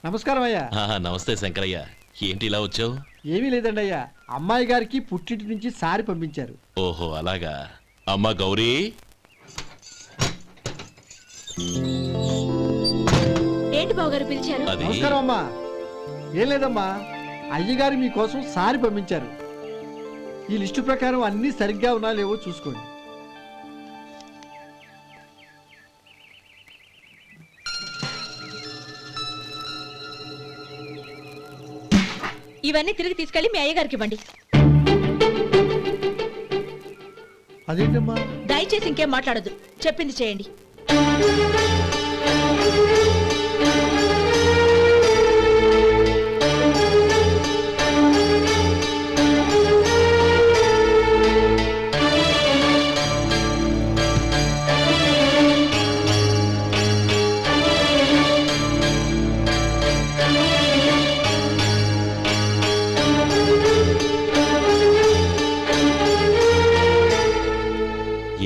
నమస్కారం అయ్యా. నమస్తే శంకరయ్య, ఏంటి ఇలా వచ్చావు? ఏమీ లేదండి అయ్యా, అమ్మాయి గారికి పుట్టింటి నుంచి సారి పంపించారు. ఓహో అలాగా. అమ్మా గౌరీ, ఏంటి బావగారు పిలిచారు? నమస్కారం అమ్మా. ఏం లేదమ్మా, అయ్యగారు మీకోసం సారి పంపించారు. ఈ లిస్టు ప్రకారం అన్ని సరిగ్గా ఉన్నా లేవో చూసుకోండి. ఇవన్నీ తిరిగి తీసుకెళ్లి మీ అయ్యగారికి ఇవ్వండి. అదేంటమ్మా? దయచేసి ఇంకేం మాట్లాడొద్దు, చెప్పింది చేయండి.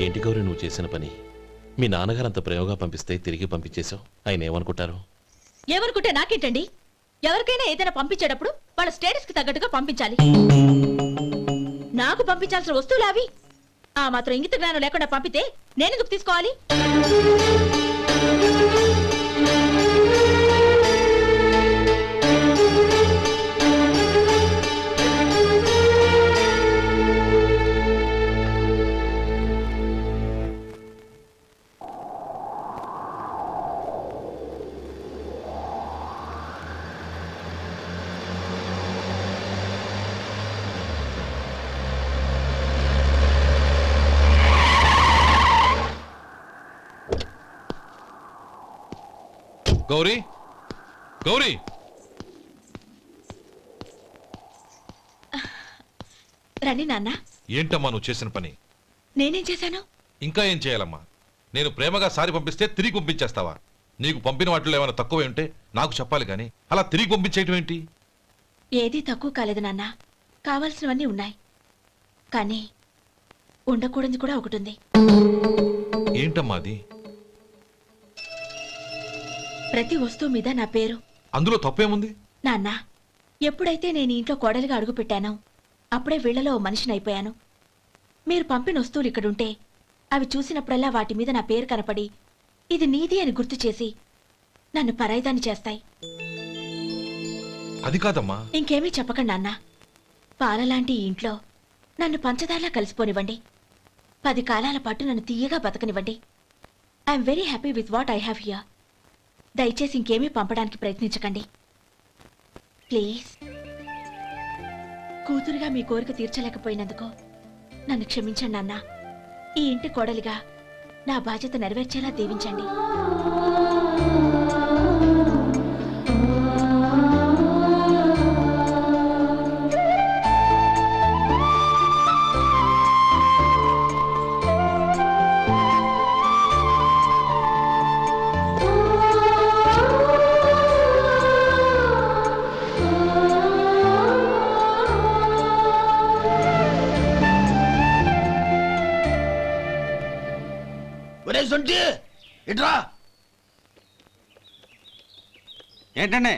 ఏంటి గౌరీ నువ్వు చేసిన పని? మీ నాన్నగారు అంత ప్రేమగా పంపిస్తే తిరిగి పంపించేశావు. ఆయన ఏమనుకుంటారు? ఏమనుకుంటే నాకేంటండి? ఎవరికైనా ఏదైనా పంపించేటప్పుడు వాళ్ళ స్టేటస్ కి తగ్గట్టుగా పంపించాలి. నాకు పంపించాల్సిన వస్తువులు అవి. ఆ మాత్రం ఇంగిత జ్ఞానం లేకుండా పంపితే నేనెందుకు తీసుకోవాలి? గౌరీ, గౌరీ, రండి నాన్న. ఏంటమ్మా నువ్వు చేసిన పని? నేనేం చేశాను? ఇంకా ఏం చేయాలమ్మా? నేను ప్రేమగా సారి పంపిస్తే తిరిగి పంపించేస్తావా? నీకు పంపిన వాటిలో ఏమైనా తక్కువ ఉంటే నాకు చెప్పాలి కానీ అలా తిరిగి పంపించేయటం ఏంటి? ఏదీ తక్కువ కాలేదు నాన్న, కావాల్సినవన్నీ ఉన్నాయి. కానీ ఉండకూడదు కూడా ఒకటి ఉంది. ఏంటమ్మా అది? ప్రతి వస్తువు మీద నా పేరు. అందులో తప్పేముంది? నాన్న, ఎప్పుడైతే నేను ఇంట్లో కోడలిగా అడుగు పెట్టానో అప్పుడే వీళ్లలో మనిషిని అయిపోయాను. మీరు పంపిన వస్తువులు ఇక్కడుంటే అవి చూసినప్పుడల్లా వాటి మీద నా పేరు కనపడి ఇది నీది అని గుర్తు చేసి నన్ను పరాయిదాన్ని చేస్తాయి. అది కాదమ్మా. ఇంకేమీ చెప్పకండి నాన్న. పాలలాంటి ఈ ఇంట్లో నన్ను పంచదారలా కలిసిపోనివ్వండి. 10 కాలాల పాటు నన్ను తీయగా బతకనివ్వండి. I'm very happy with what I have here. దయచేసి ఇంకేమీ పంపడానికి ప్రయత్నించకండి ప్లీజ్. కూతురుగా మీ కోరిక తీర్చలేకపోయినందుకు నన్ను క్షమించండి నాన్న. ఈ ఇంటి కోడలిగా నా బాధ్యత నెరవేర్చేలా దీవించండి. ఏంటండి?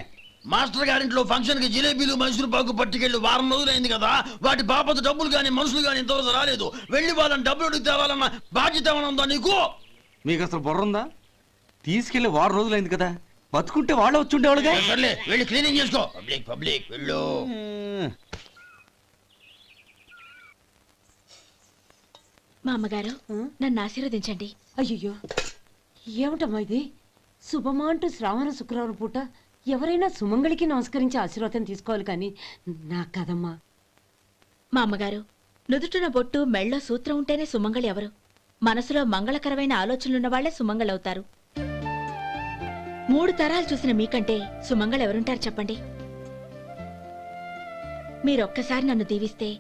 మాస్టర్ గారింట్లో ఫంక్షన్ కి జిలేబీలు మైసూరు పాకు పట్టుకెళ్ళి వారం రోజులైంది కదా. వాటి బాపత డబ్బులు కానీ మనుషులు కానీ ఇంతవరకు రాలేదు. వెళ్ళి వాళ్ళని డబ్బులు అడిగి తేవాలన్న బాధ్యత ఏమైనా ఉందా నీకు? మీకు అసలు బుర్ర ఉందా? తీసుకెళ్లి వారం రోజులైంది కదా, బతుకుంటే వాళ్ళు వచ్చి ఉండేవాళ్ళుగా. సర్లే, వెళ్ళి క్లీనింగ్ చేసుకో. పబ్లిక్ పబ్లిక్ వెళ్ళు. మా అమ్మగారు నన్ను ఆశీర్వదించండి. అయ్యో, ఏమిటమ్మా ఇది? శుభమా అంటూ శ్రావణ శుక్రవారం పూట ఎవరైనా సుమంగళికి నమస్కరించి ఆశీర్వాదం తీసుకోవాలి కానీ నాకు కదమ్మా. మా అమ్మగారు, నుదుటిన బొట్టు మెళ్ళో సూత్రం ఉంటేనే సుమంగళి ఎవరు? మనసులో మంగళకరమైన ఆలోచనలున్న వాళ్లే సుమంగళవుతారు. 3 తరాలు చూసిన మీకంటే సుమంగళ ఎవరుంటారు చెప్పండి? మీరొక్కసారి నన్ను దీవిస్తే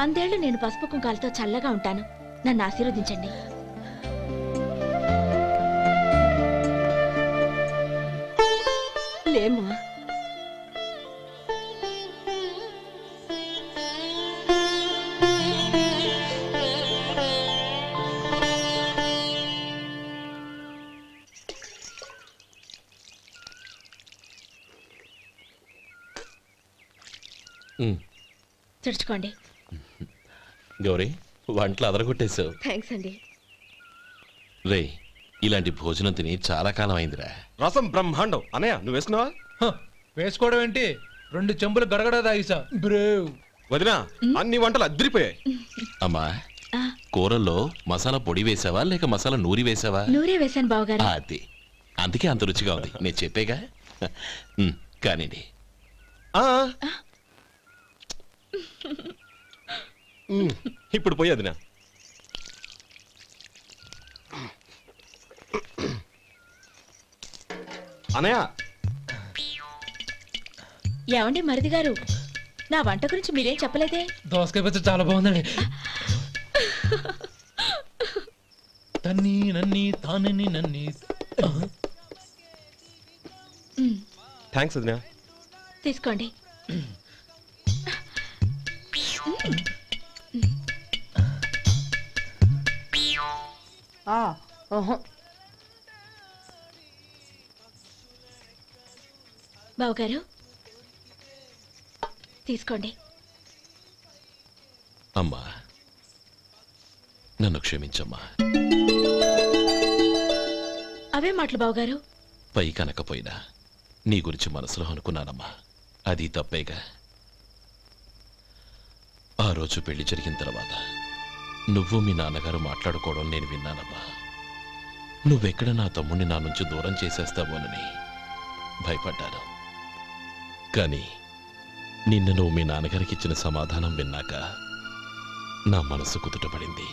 100 ఏళ్లు నేను పసుపు కుంకాలతో చల్లగా ఉంటాను. నన్ను ఆశీర్వదించండి. లేమ్మా, తుడుచుకోండి. గౌరీ వంటలు అదరగొట్టేశావు. థ్యాంక్స్ అండి. రే ఇలాంటి భోజనం తిని చాలా కాలం అయిందిరా. రసం బ్రహ్మాండం. అనయ్య నువ్వు వేసుకున్నావా? వేసుకోవడం ఏంటి, 2 చెంబులు గడగడ తాగిసా. బ్రేవ్ వదినా అన్ని వంటలు అద్దరిపోయాయి. అమ్మా కూరల్లో మసాలా పొడి వేసావా లేక మసాలా నూరి వేసావా? నూరే వేశాను బావగారు. అది అందుకే అంత రుచిగా ఉంది. నేను చెప్పేగా. కానివ్వండి. ఇప్పుడు పోయి వదినా. అనయ్య ఏమండి మరిది గారు, నా వంట గురించి మీరేం చెప్పలేదే? దోసకాయ పచ్చడి చాలా బాగుందండి. తన్ని నన్ని తానని నన్ని. థ్యాంక్స్ వదినా. తీసుకోండి. బావగారు తీసుకోండి. అమ్మా నన్ను క్షమించమ్మా. అవే మాటలు బావగారు. పై కనకపోయినా నీ గురించి మనసులో అనుకున్నానమ్మా. అది తప్పేగా. ఆ రోజు పెళ్లి జరిగిన తర్వాత నువ్వు మీ నాన్నగారు మాట్లాడుకోవడం నేను విన్నానమ్మా. నువ్వెక్కడ నా తమ్ముడిని నా నుంచి దూరం చేసేస్తావోనని భయపడ్డాను. కానీ నిన్న నువ్వు మీ నాన్నగారికి ఇచ్చిన సమాధానం విన్నాక నా మనసు కుదుటపడింది.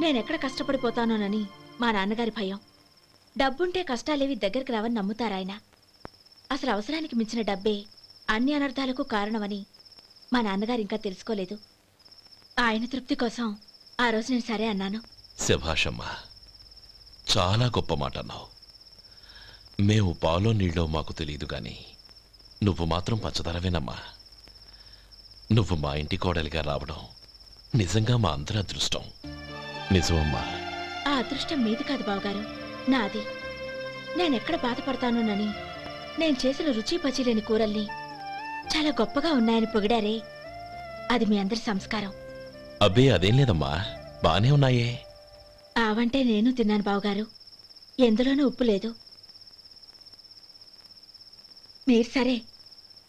నేనెక్కడ కష్టపడిపోతానోనని మా నాన్నగారి భయం. డబ్బుంటే కష్టాలేవి దగ్గరికి రావని నమ్ముతారాయన. అసలు అవసరానికి మించిన డబ్బే అన్ని అనర్థాలకు కారణమని మా నాన్నగారు ఇంకా తెలుసుకోలేదు. ఆయన తృప్తి కోసం ఆ రోజు నేను సరే అన్నాను. శభాషమ్మా, చాలా గొప్ప మాట అన్నావు. మేము పాలో నీళ్ళో మాకు తెలియదు గాని నువ్వు మాత్రం పచ్చదనవేనమ్మా. నువ్వు మా ఇంటి కోడలిగా రావడం నిజంగా మా అందరి అదృష్టం. నిజమమ్మా. ఆ అదృష్టం మీది కాదు బావగారు, నాది. నేనెక్కడ బాధపడతానోనని నేను చేసిన రుచి పచిలేని కూరల్ని చాలా గొప్పగా ఉన్నాయని పొగిడారే, అది మీ అందరి సంస్కారం. అబ్బే అదేం లేదమ్మా, బానే ఉన్నాయే. ఆవంటే నేను తిన్నాను బావగారు, ఎందులోనూ ఉప్పు లేదు. మీరు సరే,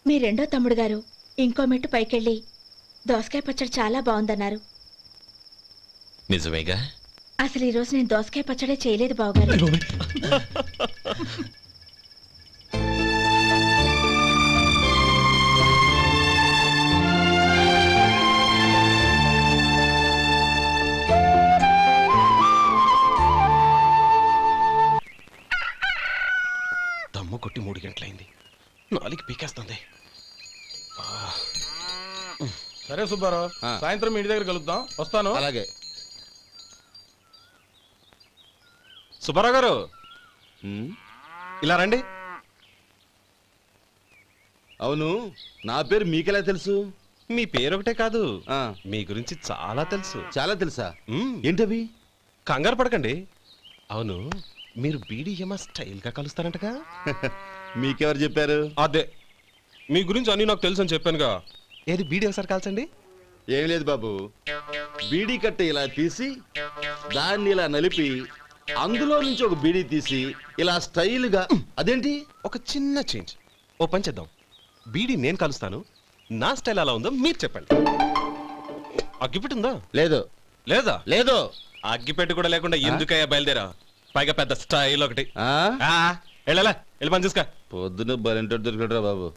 మీ రెండో తమ్ముడు గారు ఇంకో మెట్టు పైకెళ్ళి దోసకాయ పచ్చడి చాలా బాగుందన్నారు. నిజమేగా? అసలు ఈరోజు నేను దోసకాయ పచ్చడే చేయలేదు బావగారు. దమ్ము కొట్టి 3 గంటలైంది. 4కి పీకేస్తుంది. సరే సుబ్బారావు, సాయంత్రం ఇంటి దగ్గర కలుద్దాం. వస్తాను. అలాగే. సుబ్బారావు గారు ఇలా రండి. అవును, నా పేరు మీకెలా తెలుసు? మీ పేరు ఒకటే కాదు, మీ గురించి చాలా తెలుసు. చాలా తెలుసా? ఏంటవి? కంగారు పడకండి. అవును, మీరు బీడీఎం స్టైల్ గా కలుస్తారంటగా? మీకెవరు చెప్పారు? అదే, మీ గురించి అన్ని నాకు తెలుసు అని చెప్పానుగా. ఏది బీడీ ఒకసారి కాల్చండి. ఏం లేదు బాబు, బీడీ కట్ట ఇలా తీసి దాన్ని ఇలా నలిపి అందులో నుంచి ఒక బీడీ తీసి ఇలా స్టైల్గా. అదేంటి? ఒక చిన్న చేంజ్. ఓ పని చేద్దాం, బీడీ నేను కలుస్తాను, నా స్టైల్ అలా ఉందో మీరు చెప్పండి. అగ్గిపెట్టి ఉందా? లేదు. లేదా? లేదు. అగ్గిపెట్టి కూడా లేకుండా ఎందుకయ్యా బయలుదేరా? పైగా పెద్ద స్టైల్ ఒకటి. వెళ్ళాలా, వెళ్ళి పని చూసుకో. పొద్దున బలింటోడు దొరికడరా బాబు.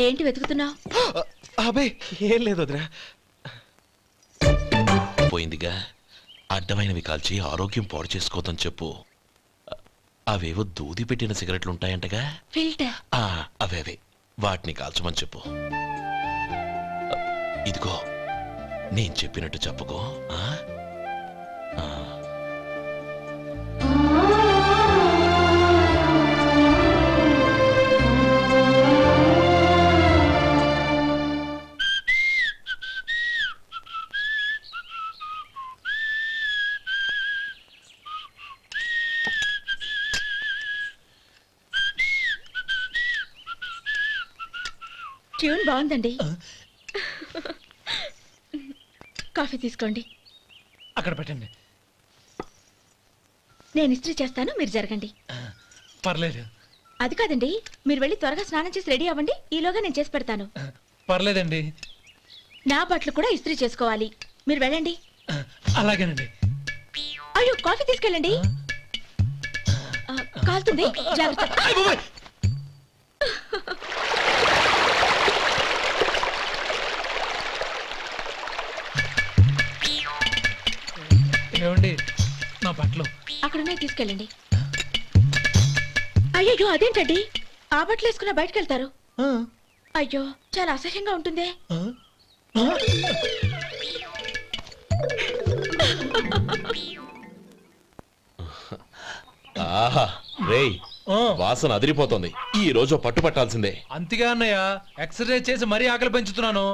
ఏంటి వెతుకుతున్నావు? అబే ఏం లేదు వదినా. పోయిందిగా, అడ్డమైనవి కాల్చి ఆరోగ్యం పాడు చేసుకోవద్దని చెప్పు. అవేవో దూది పెట్టిన సిగరెట్లు ఉంటాయంటగా, ఫిల్టర్. అవే వాటిని కాల్చమని చెప్పు. ఇదిగో నేను చెప్పినట్టు చెప్పుకో. ట్యూన్ బాగుందండి. కాఫీ తీసుకోండి. అక్కడ పెట్టండి. నేను ఇస్త్రీ చేస్తాను, మీరు జరగండి. పర్లేదు. అది కాదండి, మీరు వెళ్ళి త్వరగా స్నానం చేసి రెడీ అవ్వండి, ఈలోగా నేను చేసి పెడతాను. పర్లేదండి. నా బట్టలు కూడా ఇస్త్రీ చేసుకోవాలి, మీరు వెళ్ళండి. అలాగేనండి. అయ్యో, కాఫీ తీసుకెళ్ళండి. కాలుతుంది, జాగ్రత్త. ఏమండి, నా బట్టలు అక్కడున్నాయి, తీసుకెళ్ళండి. అయ్యో, అదేంటండి ఆ బట్టలు వేసుకున్న బయటకు వెళ్తారు? అయ్యో, చాలా అసహ్యంగా ఉంటుందే. ఆహా రేయ్, వాసన అదిరిపోతుంది. ఈ రోజు పట్టు పట్టాల్సిందే. అంతగా అన్నయ్య, ఎక్సర్సైజ్ చేసి మరీ ఆకలి పెంచుతున్నాను.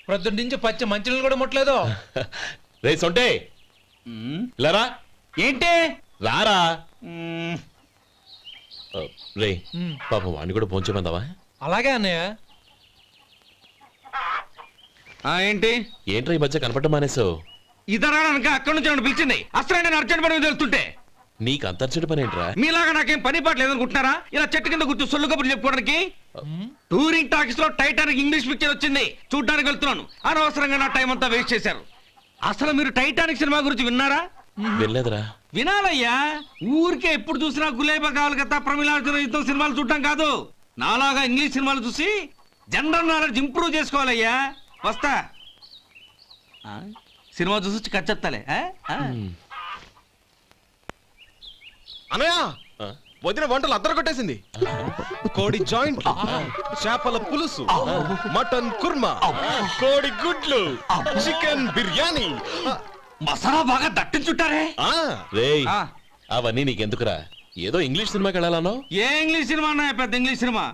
ప్రొద్దున నుంచి పచ్చి మంచినీళ్ళు కూడా ముట్టలేదు. రే సొంటే, లరా. ఏంటి? రారా. రే పాపం వాణ్ణి కూడా పోంచమందావా? అలాగే అన్నయ్య. ఏంటి ఏంట్రా ఈ మధ్య కనపడటం మానేసావు? ఇదరా అక్కడి నుంచి నన్ను పిలిచింది. అసలు నేను అర్జెంట్ పని తెలుస్తుంటే నీకు అంతర్చడి పని ఏంట్రా? మీలాగా నాకేం పని పాట లేదనుకుంటున్నారా? ఇలా చెట్టు కింద కూర్చో సొల్లు కబుర్లు చెప్పుకోవడానికి. టూరింగ్ టాకీస్ లో టైటానిక్ ఇంగ్లీష్ పిక్చర్ వచ్చింది, చూడ్డానికి వెళ్తున్నాను. అనవసరంగా నా టైం అంతా వేస్ట్ చేశారు. అసలు మీరు టైటానిక్ సినిమా గురించి విన్నారా? వెళ్ళలేదురా. వినాలయ్యా. ఊరికే ఎప్పుడు చూసినా గులేబా కావాలి కదా, ప్రమిళార్జున యుద్ధం సినిమాలు చూడటం కాదు. నాలాగా ఇంగ్లీష్ సినిమాలు చూసి జనరల్ నాలెడ్జ్ ఇంప్రూవ్ చేసుకోవాలయ్యా. వస్తా. సినిమా చూసి కచ్చెత్తాలే. అనయా, వదిన వంటలు అద్దరు కొట్టేసింది. కోడి జాయింట్, చేపల పులుసు, మటన్ కుర్మా, కోడి గుడ్లు, చికెన్ బిర్యానీ, మసాలా బాగా దట్టించుంటారే. రేయ్, అవన్నీ నీకెందుకురా? ఏదో ఇంగ్లీష్ సినిమాకి వెళ్ళాలనో? ఏ ఇంగ్లీష్ సినిమా అన్నా? పెద్ద ఇంగ్లీష్ సినిమా.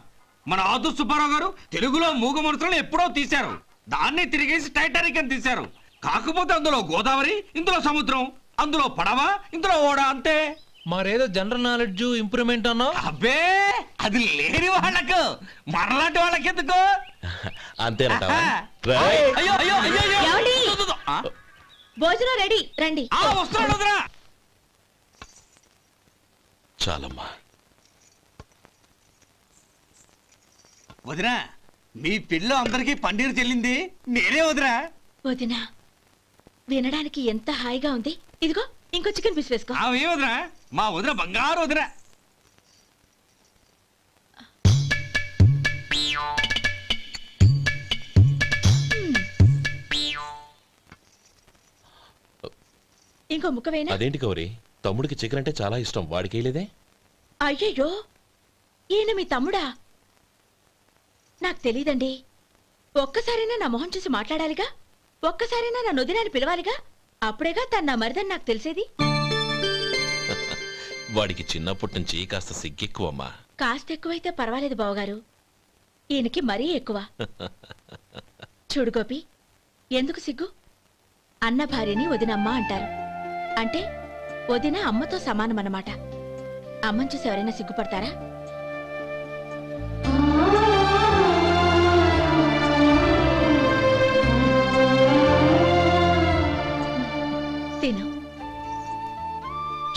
మన ఆదు సుబ్బారావు గారు తెలుగులో మూగమరుతులను ఎప్పుడో తీశారు. దాన్ని తిరిగేసి టైటానిక్ అని తీశారు. కాకపోతే అందులో గోదావరి, ఇందులో సముద్రం, అందులో పడవ, ఇందులో ఓడ, అంతే. మరేదో జనరల్ నాలెడ్జ్ ఇంప్రూవ్మెంట్ అన్నా? అబ్బే, అది లేని వాళ్ళకు, మనలాంటి వాళ్ళకి ఎందుకు? అంతేనంటావా? అయ్యో అయ్యో అయ్యో, భోజనం రెడీ, రండి. వస్తున్నాడు వదరా. చాలమ్మా. వదినా, మీ పిల్ల అందరికీ పన్నీరు చెల్లింది నేనే వదినా. వదినా, వినడానికి ఎంత హాయిగా ఉంది. ఇదిగో ఇంకో చికెన్ పీస్ వేసుకో. ఏ వదినా, మా వదిన బంగారు వదినా. ఇంకో ముక్క వేయనా? అదేంటి గౌరీ, తమ్ముడికి చికెన్ అంటే చాలా ఇష్టం, వాడికి వేయలేదే? అయ్యయ్యో, ఈయన మీ తమ్ముడా? నాకు తెలీదండి. ఒక్కసారైనా నా మొహం చూసి మాట్లాడాలిగా, ఒక్కసారైనా నా నొదినాన్ని పిలవాలిగా, అప్పుడేగా తన నా మరిదని నాకు తెలిసేది. వాడికి చిన్నప్పటి నుంచి కాస్త సిగ్గెక్కువమ్మా. కాస్త ఎక్కువైతే పర్వాలేదు బావగారు, ఈయనకి మరీ ఎక్కువ. చూడు గోపి, ఎందుకు సిగ్గు? అన్న భార్యని వదినమ్మ అంటారు. అంటే వదిన అమ్మతో సమానమన్నమాట. అమ్మని చూసి ఎవరైనా సిగ్గుపడతారా? తిను.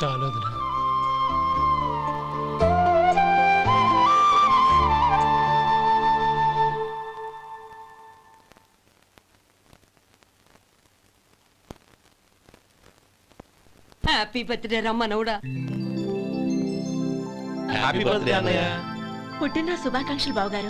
చాలు వదినా. హ్యాపీ బర్త్డే రా మనవడా. హ్యాపీ బర్త్డే అన్నయ్య. పుట్టిన శుభాకాంక్షలు బావగారు.